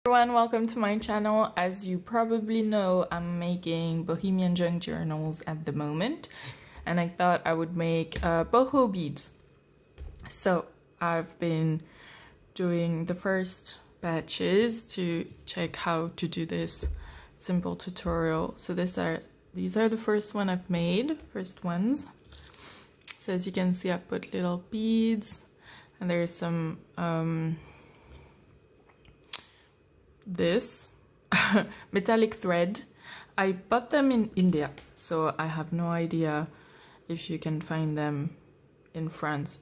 Everyone, welcome to my channel. As you probably know, I'm making bohemian junk journals at the moment, and I thought I would make boho beads. So I've been doing the first batches to check how to do this simple tutorial. So these are the first one I've made, first ones. So as you can see, I put little beads, and there's some this metallic thread. I bought them in India, so I have no idea if you can find them in France.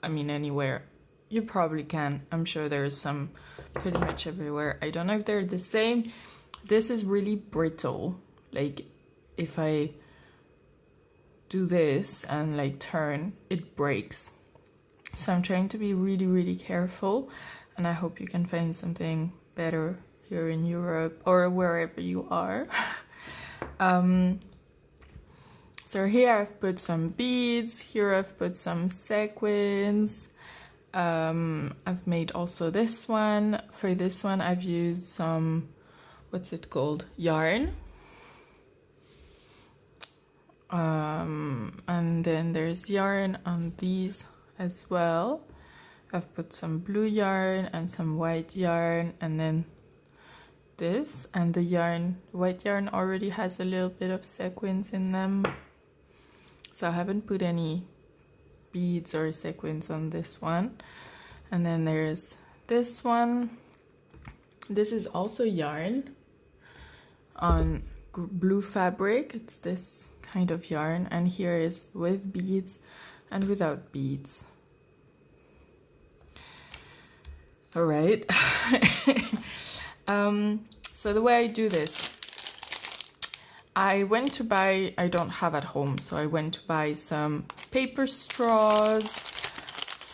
I mean, anywhere. You probably can. I'm sure there's some pretty much everywhere. I don't know if they're the same. This is really brittle. Like, if I do this and like turn, it breaks. So I'm trying to be really careful, and I hope you can find something better here in Europe or wherever you are. So here I've put some beads, here I've put some sequins. I've made also this one. For this one I've used some, what's it called, yarn. And then there's yarn on these as well. I've put some blue yarn and some white yarn, and then this, and the yarn, white yarn already has a little bit of sequins in them, so I haven't put any beads or sequins on this one. And then there's this one. This is also yarn on blue fabric. It's this kind of yarn, and here is with beads and without beads. All right. So the way I do this, I went to buy, I don't have at home, so I went to buy some paper straws,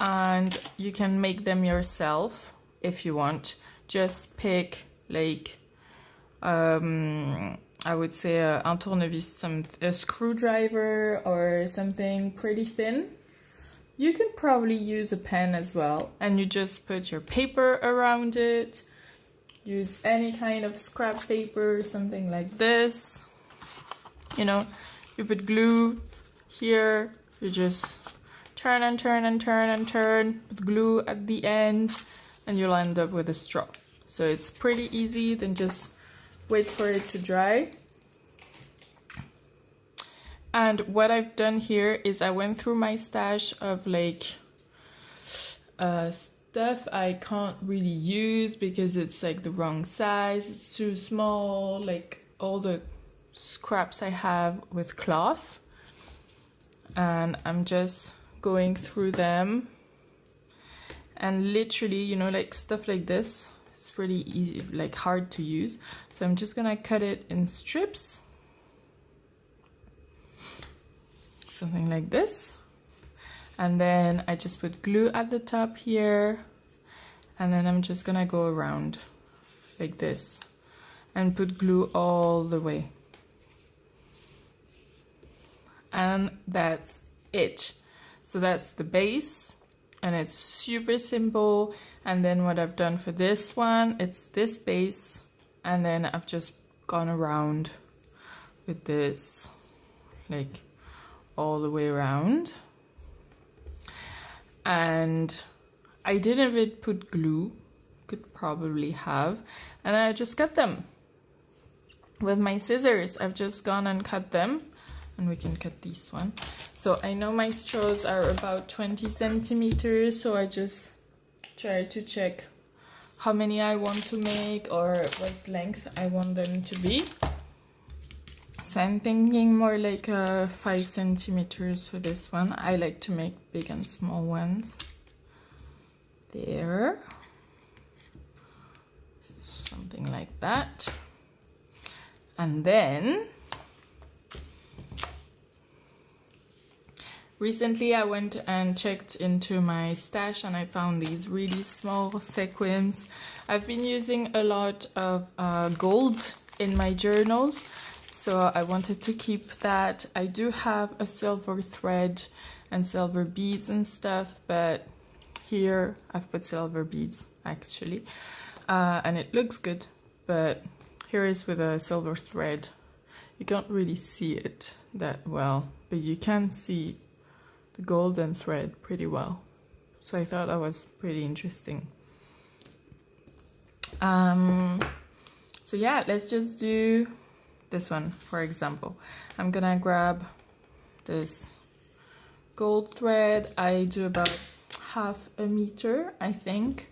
and you can make them yourself if you want. Just pick like, I would say un tournevis, a screwdriver or something pretty thin. You can probably use a pen as well, and you just put your paper around it. Use any kind of scrap paper, something like this. You know, you put glue here, you just turn and turn and turn and turn, put glue at the end, and you'll end up with a straw. So it's pretty easy, then just wait for it to dry. And what I've done here is I went through my stash of like stuff I can't really use because it's like the wrong size, it's too small, like all the scraps I have with cloth. And I'm just going through them, and literally, you know, like stuff like this, it's pretty easy, like hard to use. So I'm just gonna cut it in strips. Something like this, and then I just put glue at the top here, and then I'm just gonna go around like this and put glue all the way, and that's it. So that's the base, and it's super simple. And then what I've done for this one, it's this base, and then I've just gone around with this, like all the way around. And I didn't even put glue, could probably have, and I just cut them with my scissors. I've just gone and cut them, and we can cut this one. So I know my straws are about 20 centimeters, so I just try to check how many I want to make or what length I want them to be. So I'm thinking more like 5 centimeters for this one. I like to make big and small ones. There. Something like that. And then recently I went and checked into my stash, and I found these really small sequins. I've been using a lot of gold in my journals, so I wanted to keep that. I do have a silver thread and silver beads and stuff, but here I've put silver beads actually. and it looks good, but here is with a silver thread. You can't really see it that well, but you can see the golden thread pretty well. So I thought that was pretty interesting. So yeah, let's just do this one, for example. I'm gonna grab this gold thread. I do about 1/2 meter, I think,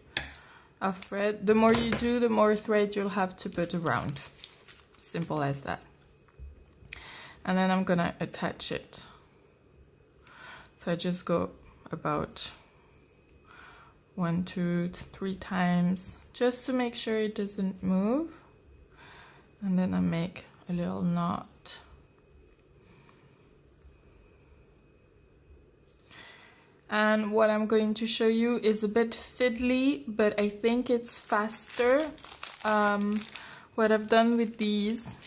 of thread. The more you do, the more thread you'll have to put around. Simple as that. And then I'm gonna attach it. So I just go about 1, 2, 3 times just to make sure it doesn't move. And then I make a little knot. And what I'm going to show you is a bit fiddly, but I think it's faster. What I've done with these,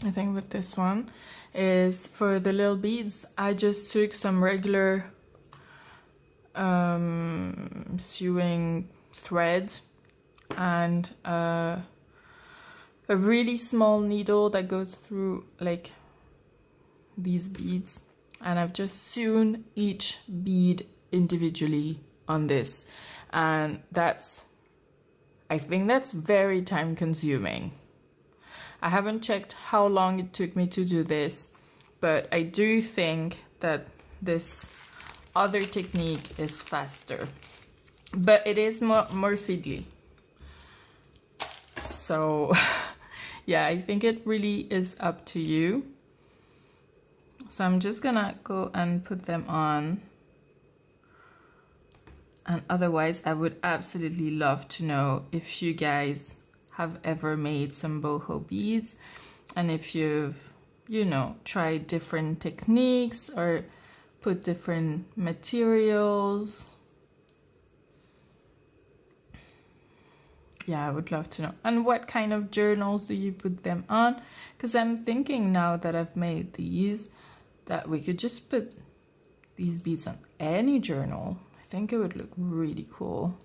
I think with this one, is for the little beads, I just took some regular sewing thread and a really small needle that goes through like these beads, and I've just sewn each bead individually on this, and I think that's very time consuming. I haven't checked how long it took me to do this, but I do think that this other technique is faster, but it is more fiddly. So yeah, I think it really is up to you. So I'm just gonna go and put them on. And otherwise, I would absolutely love to know if you guys have ever made some boho beads, and if you've, you know, tried different techniques or put different materials. Yeah, I would love to know. And what kind of journals do you put them on? Because I'm thinking now that I've made these, that we could just put these beads on any journal. I think it would look really cool.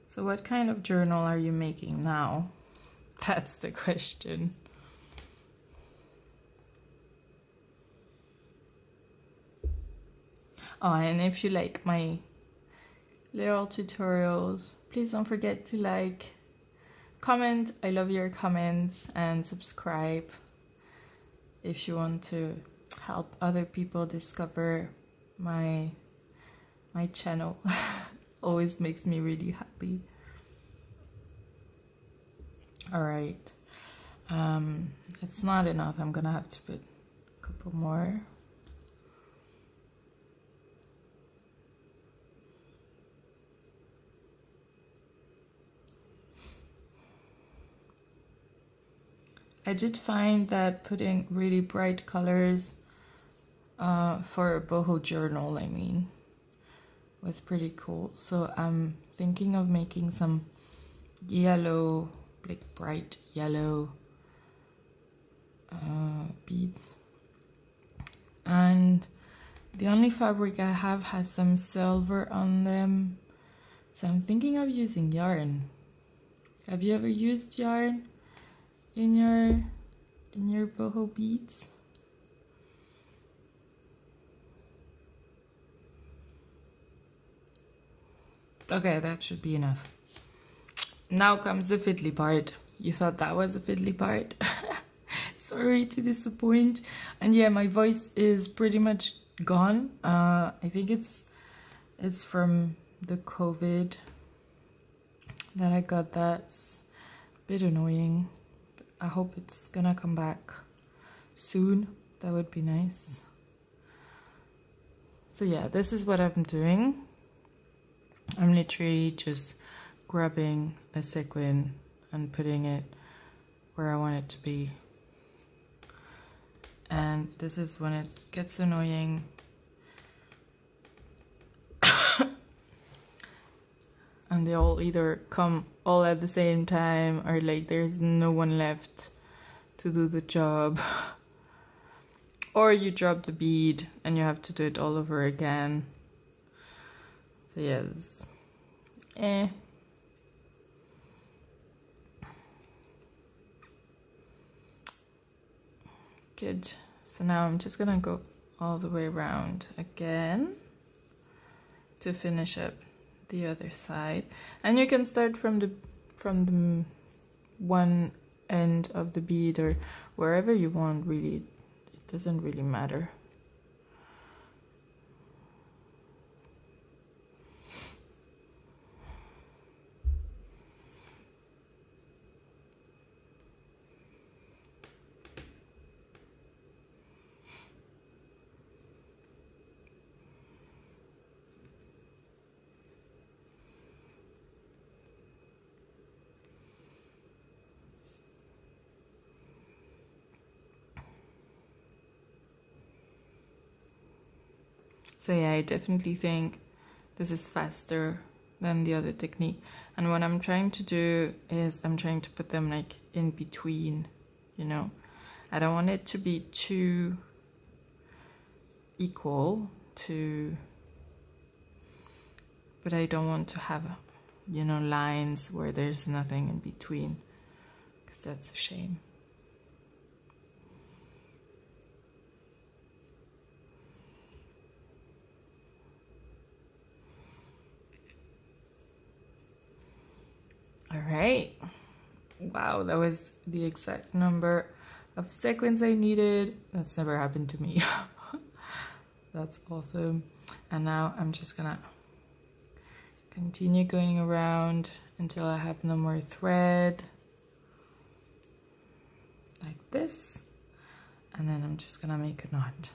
So what kind of journal are you making now? That's the question. Oh, and if you like my little tutorials, please don't forget to like, comment. I love your comments, and subscribe if you want to help other people discover my channel. Always makes me really happy. All right, it's not enough. I'm gonna have to put a couple more. I did find that putting really bright colors for a boho journal, I mean, was pretty cool. So I'm thinking of making some yellow, like bright yellow beads. And the only fabric I have has some silver on them. So I'm thinking of using yarn. Have you ever used yarn in your boho beads? Okay, that should be enough. Now comes the fiddly part. You thought that was the fiddly part? Sorry to disappoint. And yeah, my voice is pretty much gone. I think it's from the COVID that I got. That's a bit annoying. I hope it's gonna come back soon. That would be nice. So yeah, this is what I'm doing. I'm literally just grabbing a sequin and putting it where I want it to be. And this is when it gets annoying. And they all either come all at the same time, or like there's no one left to do the job. Or you drop the bead and you have to do it all over again. So So yes, good. So now I'm just gonna go all the way around again to finish up the other side, and you can start from the one end of the bead or wherever you want, really. It doesn't really matter. So yeah, I definitely think this is faster than the other technique. And what I'm trying to do is I'm trying to put them like in between, you know. I don't want it to be too equal to, but I don't want to have, you know, lines where there's nothing in between, because that's a shame. All right, wow, that was the exact number of sequins I needed. That's never happened to me. That's awesome. And now I'm just gonna continue going around until I have no more thread, like this, and then I'm just gonna make a knot.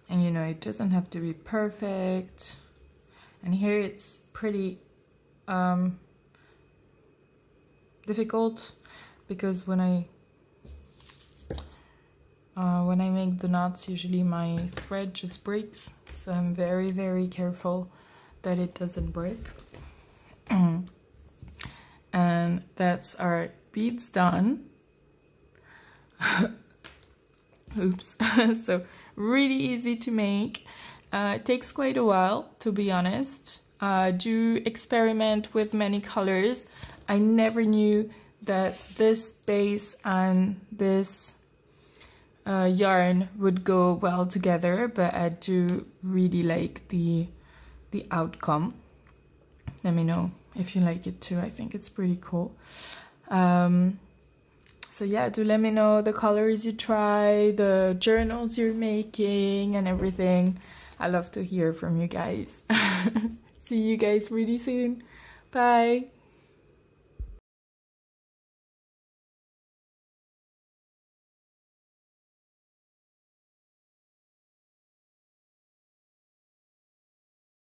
And you know, it doesn't have to be perfect. And here it's pretty difficult, because when I make the knots, usually my thread just breaks. So I'm very, very careful that it doesn't break. And that's our beads done. Oops. So really easy to make. It takes quite a while, to be honest. Do experiment with many colors. I never knew that this base and this yarn would go well together, but I do really like the outcome. Let me know if you like it too. I think it's pretty cool. So yeah, do let me know the colors you try, the journals you're making and everything. I love to hear from you guys. See you guys really soon. Bye.